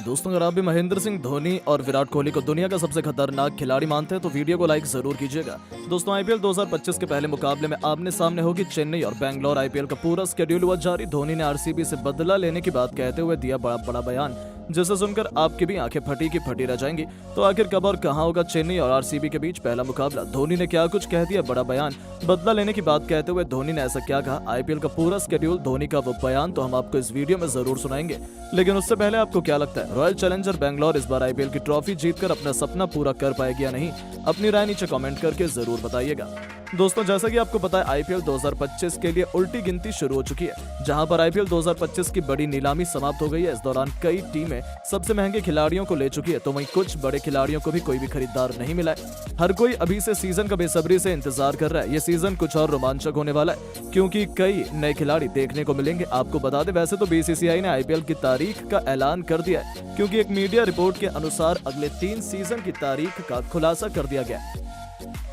दोस्तों, अगर आप भी महेंद्र सिंह धोनी और विराट कोहली को दुनिया का सबसे खतरनाक खिलाड़ी मानते हैं तो वीडियो को लाइक जरूर कीजिएगा। दोस्तों, आईपीएल 2025 के पहले मुकाबले में आमने सामने होगी चेन्नई और बैंगलोर। आईपीएल का पूरा शेड्यूल हुआ जारी। धोनी ने आरसीबी से बदला लेने की बात कहते हुए दिया बड़ा बड़ा बयान, जिसे सुनकर आपकी भी आंखें फटी की फटी रह जाएंगी। तो आखिर कब और कहां होगा चेन्नई और आरसीबी के बीच पहला मुकाबला? धोनी ने क्या कुछ कह दिया, बड़ा बयान। बदला लेने की बात कहते हुए धोनी ने ऐसा क्या कहा? आईपीएल का पूरा शेड्यूल, धोनी का वो बयान तो हम आपको इस वीडियो में जरूर सुनाएंगे। लेकिन उससे पहले आपको क्या लगता है, रॉयल चैलेंजर बैंगलोर इस बार आईपीएल की ट्रॉफी जीतकर अपना सपना पूरा कर पाएगी या नहीं? अपनी राय नीचे कमेंट करके जरूर बताइएगा। दोस्तों, जैसा कि आपको पता है, आईपीएल 2025 के लिए उल्टी गिनती शुरू हो चुकी है, जहां पर आईपीएल 2025 की बड़ी नीलामी समाप्त हो गई है। इस दौरान कई टीमें सबसे महंगे खिलाड़ियों को ले चुकी है, तो वहीं कुछ बड़े खिलाड़ियों को भी कोई भी खरीदार नहीं मिला है। हर कोई अभी से सीजन का बेसब्री से इंतजार कर रहा है। ये सीजन कुछ और रोमांचक होने वाला है, क्योंकि कई नए खिलाड़ी देखने को मिलेंगे। आपको बता दें, वैसे तो बीसीसीआई ने आईपीएल की तारीख का ऐलान कर दिया है, क्योंकि एक मीडिया रिपोर्ट के अनुसार अगले 3 सीजन की तारीख का खुलासा कर दिया गया है।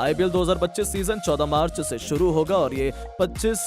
आईपीएल 2025 सीजन 14 मार्च से शुरू होगा और ये 25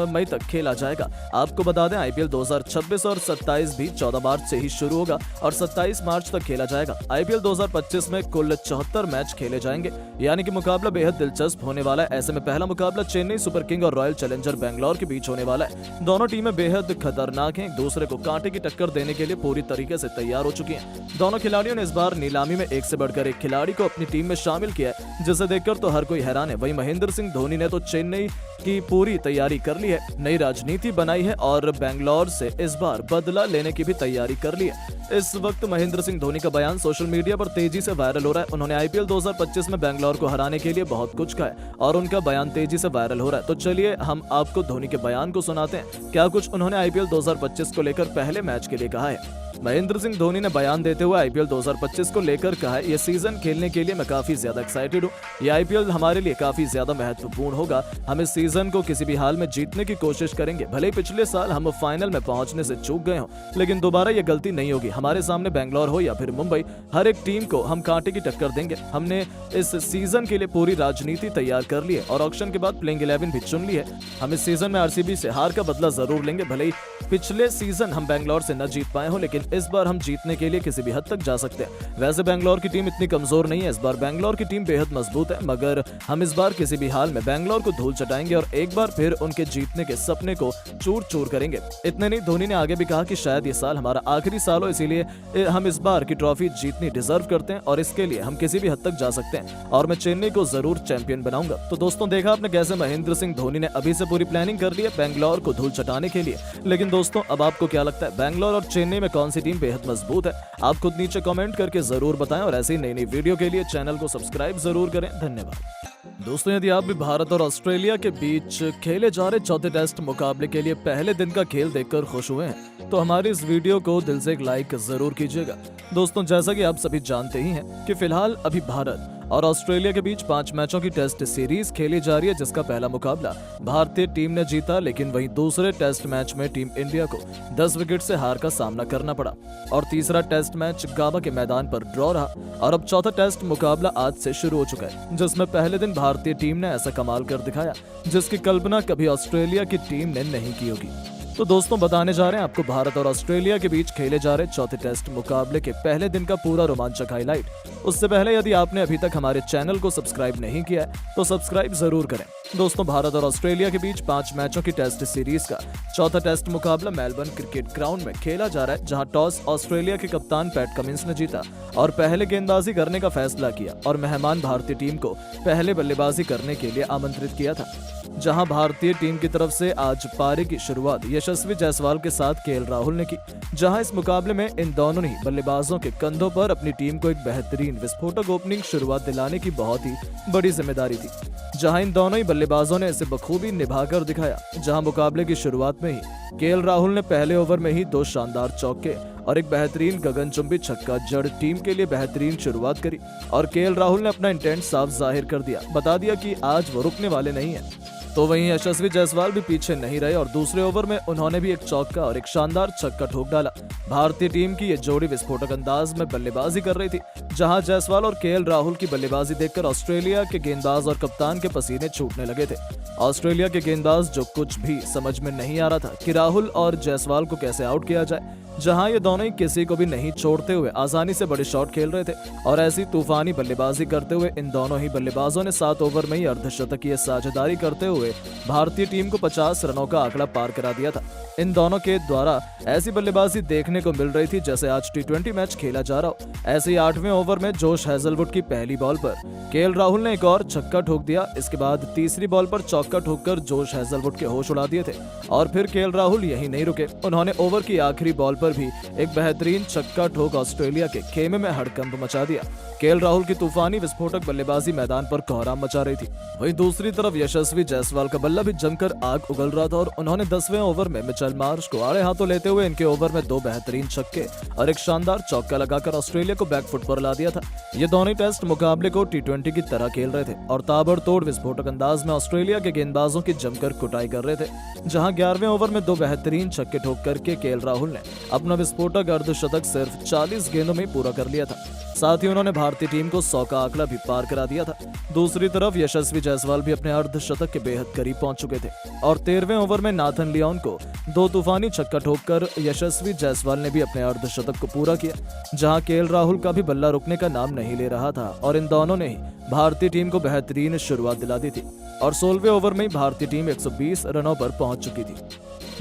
मई तक खेला जाएगा। आपको बता दें, आईपीएल 2026 और 27 भी 14 मार्च से ही शुरू होगा और 27 मार्च तक खेला जाएगा। आईपीएल 2025 में कुल 74 मैच खेले जाएंगे, यानी कि मुकाबला बेहद दिलचस्प होने वाला है। ऐसे में पहला मुकाबला चेन्नई सुपर किंग और रॉयल चैलेंजर बैंगलोर के बीच होने वाला है। दोनों टीमें बेहद खतरनाक हैं, एक दूसरे को कांटे की टक्कर देने के लिए पूरी तरीके से तैयार हो चुकी हैं। दोनों खिलाड़ियों ने इस बार नीलामी में एक से बढ़कर एक खिलाड़ी को अपनी टीम में शामिल किया है, जिसे देखकर तो हर कोई हैरान है। वहीं महेंद्र सिंह धोनी ने तो चेन्नई की पूरी तैयारी कर ली है, नई राजनीति बनाई है और बैंगलोर से इस बार बदला लेने की भी तैयारी कर ली है। इस वक्त महेंद्र सिंह धोनी का बयान सोशल मीडिया पर तेजी से वायरल हो रहा है। उन्होंने आईपीएल 2025 में बैंगलोर को हराने के लिए बहुत कुछ कहा है और उनका बयान तेजी से वायरल हो रहा है। तो चलिए हम आपको धोनी के बयान को सुनाते हैं। क्या कुछ उन्होंने आईपीएल 2025 को लेकर पहले मैच के लिए कहा है। महेंद्र सिंह धोनी ने बयान देते हुए आईपीएल 2025 को लेकर कहा है, ये सीजन खेलने के लिए मैं काफी ज्यादा एक्साइटेड हूँ। ये आईपीएल हमारे लिए काफी ज्यादा महत्वपूर्ण होगा। हम इस सीजन को किसी भी हाल में जीतने की कोशिश करेंगे। भले ही पिछले साल हम फाइनल में पहुंचने से चूक गए हों, लेकिन दोबारा ये गलती नहीं होगी। हमारे सामने बैंगलोर हो या फिर मुंबई, हर एक टीम को हम कांटे की टक्कर देंगे। हमने इस सीजन के लिए पूरी राजनीति तैयार कर ली है और ऑक्शन के बाद प्लेइंग 11 भी चुन ली है। हम इस सीजन में आरसीबी से हार का बदला जरूर लेंगे। भले ही पिछले सीजन हम बैंगलोर से न जीत पाए हो, लेकिन इस बार हम जीतने के लिए किसी भी हद तक जा सकते हैं। वैसे बैंगलोर की टीम इतनी कमजोर नहीं है, इस बार बैंगलोर की टीम बेहद मजबूत है, मगर हम इस बार किसी भी हाल में बैंगलोर को धूल चटाएंगे और एक बार फिर उनके जीतने के सपने को चूर चूर करेंगे। इतने नहीं, धोनी ने आगे भी कहा कि शायद ये साल हमारा आखिरी साल हो, इसीलिए हम इस बार की ट्रॉफी जीतनी डिजर्व करते हैं और इसके लिए हम किसी भी हद तक जा सकते हैं और मैं चेन्नई को जरूर चैंपियन बनाऊंगा। तो दोस्तों, देखा आपने कैसे महेंद्र सिंह धोनी ने अभी से पूरी प्लानिंग कर ली है बैंगलोर को धूल चटाने के लिए। लेकिन दोस्तों, अब आपको क्या लगता है, बैंगलोर और चेन्नई में कौन सी टीम बेहद मजबूत है? आप खुद नीचे कमेंट करके जरूर बताएं और ऐसी नई नई वीडियो के लिए चैनल को सब्सक्राइब जरूर करें। धन्यवाद। दोस्तों, यदि आप भी भारत और ऑस्ट्रेलिया के बीच खेले जा रहे चौथे टेस्ट मुकाबले के लिए पहले दिन का खेल देखकर खुश हुए हैं, तो हमारी इस वीडियो को दिल से एक लाइक जरूर कीजिएगा। दोस्तों, जैसा कि आप सभी जानते ही हैं कि फिलहाल अभी भारत और ऑस्ट्रेलिया के बीच 5 मैचों की टेस्ट सीरीज खेली जा रही है, जिसका पहला मुकाबला भारतीय टीम ने जीता, लेकिन वहीं दूसरे टेस्ट मैच में टीम इंडिया को 10 विकेट से हार का सामना करना पड़ा और तीसरा टेस्ट मैच गाबा के मैदान पर ड्रॉ रहा। और अब चौथा टेस्ट मुकाबला आज से शुरू हो चुका है, जिसमें पहले दिन भारतीय टीम ने ऐसा कमाल कर दिखाया जिसकी कल्पना कभी ऑस्ट्रेलिया की टीम ने नहीं की होगी। तो दोस्तों, बताने जा रहे हैं आपको भारत और ऑस्ट्रेलिया के बीच खेले जा रहे चौथे टेस्ट मुकाबले के पहले दिन का पूरा रोमांचक हाईलाइट। उससे पहले यदि आपने अभी तक हमारे चैनल को सब्सक्राइब नहीं किया है तो सब्सक्राइब जरूर करें। दोस्तों, भारत और ऑस्ट्रेलिया के बीच 5 मैचों की टेस्ट सीरीज का चौथा टेस्ट मुकाबला मेलबर्न क्रिकेट ग्राउंड में खेला जा रहा है, जहां टॉस ऑस्ट्रेलिया के कप्तान पैट कमिंस ने जीता और पहले गेंदबाजी करने का फैसला किया और मेहमान भारतीय टीम को पहले बल्लेबाजी करने के लिए आमंत्रित किया था। जहां भारतीय टीम की तरफ से आज पारी की शुरुआत यशस्वी जायसवाल के साथ केएल राहुल ने की। जहां इस मुकाबले में इन दोनों ही बल्लेबाजों के कंधों पर अपनी टीम को एक बेहतरीन विस्फोटक ओपनिंग शुरुआत दिलाने की बहुत ही बड़ी जिम्मेदारी थी, जहां इन दोनों ही बल्लेबाजों ने इसे बखूबी निभाकर दिखाया। जहां मुकाबले की शुरुआत में ही केएल राहुल ने पहले ओवर में ही 2 शानदार चौके और एक बेहतरीन गगनचुंबी छक्का जड़ टीम के लिए बेहतरीन शुरुआत करी और केएल राहुल ने अपना इंटेंट साफ जाहिर कर दिया, बता दिया कि आज वो रुकने वाले नहीं है। तो वहीं यशस्वी जायसवाल भी पीछे नहीं रहे और दूसरे ओवर में उन्होंने भी एक चौका और एक शानदार छक्का ठोक डाला। भारतीय टीम की ये जोड़ी विस्फोटक अंदाज में बल्लेबाजी कर रही थी, जहां जायसवाल और केएल राहुल की बल्लेबाजी देखकर ऑस्ट्रेलिया के गेंदबाज और कप्तान के पसीने छूटने लगे थे। ऑस्ट्रेलिया के गेंदबाज जो कुछ भी समझ में नहीं आ रहा था कि राहुल और जायसवाल को कैसे आउट किया जाए, जहां ये दोनों ही किसी को भी नहीं छोड़ते हुए आसानी से बड़े शॉट खेल रहे थे और ऐसी तूफानी बल्लेबाजी करते हुए इन दोनों ही बल्लेबाजों ने 7 ओवर में ही अर्धशतकीय साझेदारी करते हुए भारतीय टीम को 50 रनों का आंकड़ा पार करा दिया था। इन दोनों के द्वारा ऐसी बल्लेबाजी देखने को मिल रही थी जैसे आज T20 मैच खेला जा रहा हो। ऐसे ही 8वें ओवर में जोश हेजलवुड की पहली बॉल पर केएल राहुल ने एक और छक्का ठोक दिया। इसके बाद तीसरी बॉल पर चौका ठोककर जोश हेजलवुड के होश उड़ा दिए थे और फिर केएल राहुल यहीं नहीं रुके, उन्होंने ओवर की आखिरी बॉल पर भी एक बेहतरीन छक्का ठोक ऑस्ट्रेलिया के खेमे में हड़कंप मचा दिया। केएल राहुल की तूफानी विस्फोटक बल्लेबाजी मैदान पर कोहराम मचा रही थी। वहीं दूसरी तरफ यशस्वी जायसवाल का बल्ला भी जमकर आग उगल रहा था और उन्होंने 10वें ओवर में मिचेल मार्श को आड़े हाथों लेते हुए इनके ओवर में 2 बेहतरीन छक्के और एक शानदार चौका लगाकर ऑस्ट्रेलिया को बैकफुट पर ला दिया था। ये दोनों टेस्ट मुकाबले को T20 की तरह खेल रहे थे और ताबड़तोड़ विस्फोटक अंदाज में ऑस्ट्रेलिया के गेंदबाजों की जमकर कुटाई कर रहे थे, जहां 11वें ओवर में 2 बेहतरीन छक्के ठोक करके केएल राहुल ने अपना विस्फोटक अर्धशतक सिर्फ 40 गेंदों में पूरा कर लिया था। साथ ही उन्होंने भारतीय टीम को 100 का आंकड़ा भी पार करा दिया था। दूसरी तरफ यशस्वी जायसवाल भी अपने अर्धशतक के बेहद करीब पहुंच चुके थे और 13वें ओवर में नाथन लियोन को 2 तूफानी छक्का ठोककर यशस्वी जायसवाल ने भी अपने अर्धशतक को पूरा किया, जहां केएल राहुल का भी बल्ला रुकने का नाम नहीं ले रहा था और इन दोनों ने ही भारतीय टीम को बेहतरीन शुरुआत दिला दी थी और 16वें ओवर में भारतीय टीम 120 रनों पर पहुंच चुकी थी,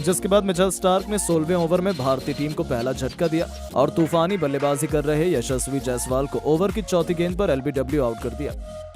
जिसके बाद मिचेल स्टार्क ने 16वें ओवर में भारतीय टीम को पहला झटका दिया और तूफानी बल्लेबाजी कर रहे यशस्वी जायसवाल को ओवर की चौथी गेंद पर LBW आउट कर दिया,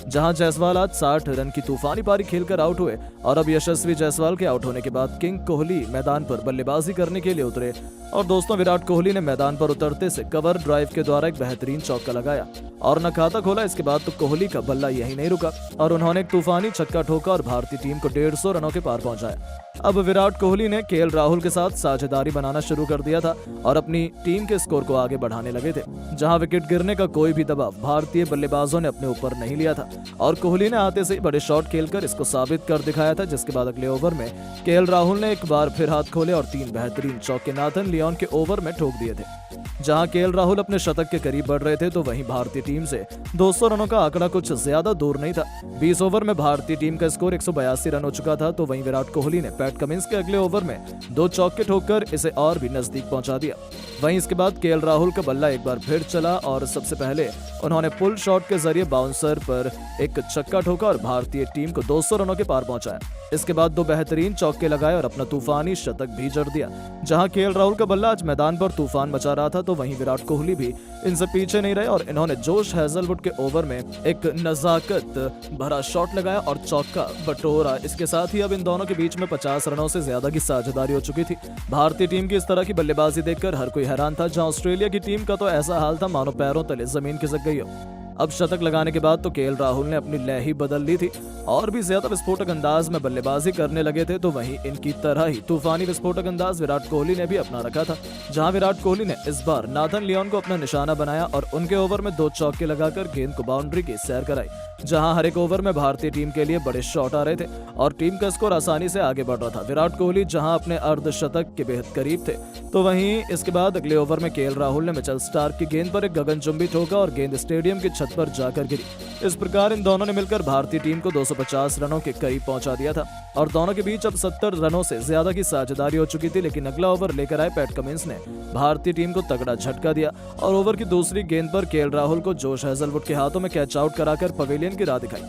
जहां जायसवाल आज 60 रन की तूफानी पारी खेलकर आउट हुए और अब यशस्वी जायसवाल के आउट होने के बाद किंग कोहली मैदान पर बल्लेबाजी करने के लिए उतरे और दोस्तों विराट कोहली ने मैदान पर उतरते से कवर ड्राइव के द्वारा एक बेहतरीन चौका लगाया और न खाता खोला। इसके बाद तो कोहली का बल्ला यही नहीं रुका और उन्होंने एक तूफानी छक्का ठोका और भारतीय टीम को 150 रनों के पार पहुंचाया। अब विराट कोहली ने केएल राहुल के साथ साझेदारी बनाना शुरू कर दिया था और अपनी टीम के स्कोर को आगे बढ़ाने लगे थे, जहां विकेट गिरने का कोई भी दबाव भारतीय बल्लेबाजों ने अपने ऊपर नहीं लिया था और कोहली ने आते से बड़े शॉट खेलकर इसको साबित कर दिखाया था। जिसके बाद अगले ओवर में केएल राहुल ने एक बार फिर हाथ खोले और 3 बेहतरीन चौके नाथन लियोन के ओवर में ठोक दिए थे। जहां केएल राहुल अपने शतक के करीब बढ़ रहे थे तो वहीं भारतीय टीम से 200 रनों का आंकड़ा कुछ ज्यादा दूर नहीं था। 20 ओवर में भारतीय टीम का स्कोर 182 रन हो चुका था, तो वहीं विराट कोहली ने पैट कमिंस के अगले ओवर में 2 चौके ठोककर इसे और भी नजदीक पहुंचा दिया। वहीं इसके बाद केएल राहुल का बल्ला एक बार फिर चला और सबसे पहले उन्होंने पुल शॉट के जरिए बाउंसर पर एक छक्का ठोका और भारतीय टीम को 200 रनों के पार पहुंचाया। इसके बाद 2 बेहतरीन चौके लगाए और अपना तूफानी शतक भी जड़ दिया। जहां केएल राहुल का बल्ला आज मैदान पर तूफान मचा रहा था तो वहीं विराट कोहली भी इनसे पीछे नहीं रहे और इन्होंने जोश हेजलवुड के ओवर में एक नजाकत भरा शॉट लगाया और चौका बटोरा। इसके साथ ही अब इन दोनों के बीच में 50 रनों से ज्यादा की साझेदारी हो चुकी थी। भारतीय टीम की इस तरह की बल्लेबाजी देखकर हर कोई हैरान था, जहां ऑस्ट्रेलिया की टीम का तो ऐसा हाल था मानो पैरों तले जमीन खिसक गई हो। अब शतक लगाने के बाद तो केएल राहुल ने अपनी लय ही बदल ली थी और भी ज्यादा विस्फोटक अंदाज में बल्लेबाजी करने लगे थे, तो वहीं इनकी तरह ही तूफानी विस्फोटक अंदाज विराट कोहली ने भी अपना रखा था। जहां विराट कोहली ने इस बार नाथन लियोन को अपना निशाना बनाया और उनके ओवर में 2 चौके लगाकर गेंद को बाउंड्री की सैर कराई, जहां हर एक ओवर में भारतीय टीम के लिए बड़े शॉट आ रहे थे और टीम का स्कोर आसानी से आगे बढ़ रहा था। विराट कोहली जहां अपने अर्धशतक के बेहद करीब थे, तो वहीं इसके बाद अगले ओवर में केएल राहुल ने मिचेल स्टार्क की गेंद पर एक गगनचुंबी ठोका और गेंद स्टेडियम की छत पर जाकर गिरी। इस प्रकार इन दोनों ने मिलकर भारतीय टीम को 250 रनों के करीब पहुंचा दिया था और दोनों के बीच अब 70 रनों से ज्यादा की साझेदारी हो चुकी थी। लेकिन अगला ओवर लेकर आए पैट कमिंस ने भारतीय टीम को तगड़ा झटका दिया और ओवर की दूसरी गेंद पर केएल राहुल को जोश हेजलवुड के हाथों में कैच आउट कराकर पवेलियन की राह दिखाई,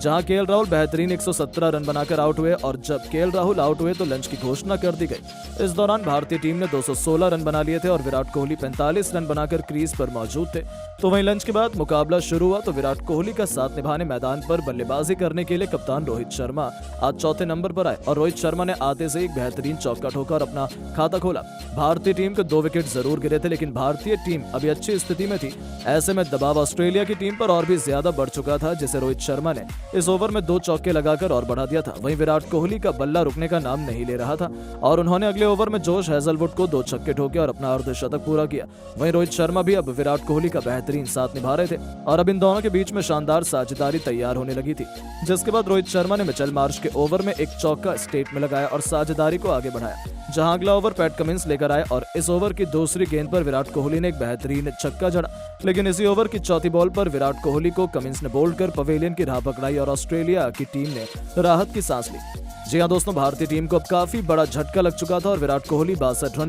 जहां केएल राहुल बेहतरीन 117 रन बनाकर आउट हुए और जब केएल राहुल आउट हुए तो लंच की घोषणा कर दी गई। इस दौरान भारतीय टीम ने 216 रन बना लिए थे और विराट कोहली 45 रन बनाकर क्रीज पर मौजूद थे। तो वहीं लंच के बाद मुकाबला शुरू हुआ तो विराट कोहली का साथ निभाने मैदान पर बल्लेबाजी करने के लिए कप्तान रोहित शर्मा आज चौथे नंबर पर आए और रोहित शर्मा ने आते से एक बेहतरीन चौका ठोका और अपना खाता खोला। भारतीय टीम के 2 विकेट जरूर गिरे थे, लेकिन भारतीय टीम अभी अच्छी स्थिति में थी। ऐसे में दबाव ऑस्ट्रेलिया की टीम पर और भी ज्यादा बढ़ चुका था, जिसे रोहित शर्मा ने इस ओवर में 2 चौके लगाकर और बढ़ा दिया था। वहीं विराट कोहली का बल्ला रुकने का नाम नहीं ले रहा था और उन्होंने अगले ओवर में जोश हेजलवुड को 2 छक्के ठोके और अपना अर्धशतक पूरा किया। वहीं रोहित शर्मा भी अब विराट कोहली का बेहतरीन साथ निभा रहे थे और अब इन दोनों के बीच में शानदार साझेदारी तैयार होने लगी थी, जिसके बाद रोहित शर्मा ने मिचेल मार्श के ओवर में एक चौका स्टेट में लगाया और साझेदारी को आगे बढ़ाया। जहां अगला ओवर पैट कमिंस लेकर आए और इस ओवर की दूसरी गेंद पर विराट कोहली ने एक बेहतरीन छक्का जड़ा, लेकिन इसी ओवर की चौथी बॉल पर विराट कोहली को कमिंस ने बोल्ड कर पवेलियन की राह पकड़ाई और ऑस्ट्रेलिया की टीम ने राहत की सांस ली। जी हां दोस्तों, भारतीय टीम को अब काफी बड़ा झटका लग चुका था और विराट कोहली 62 रन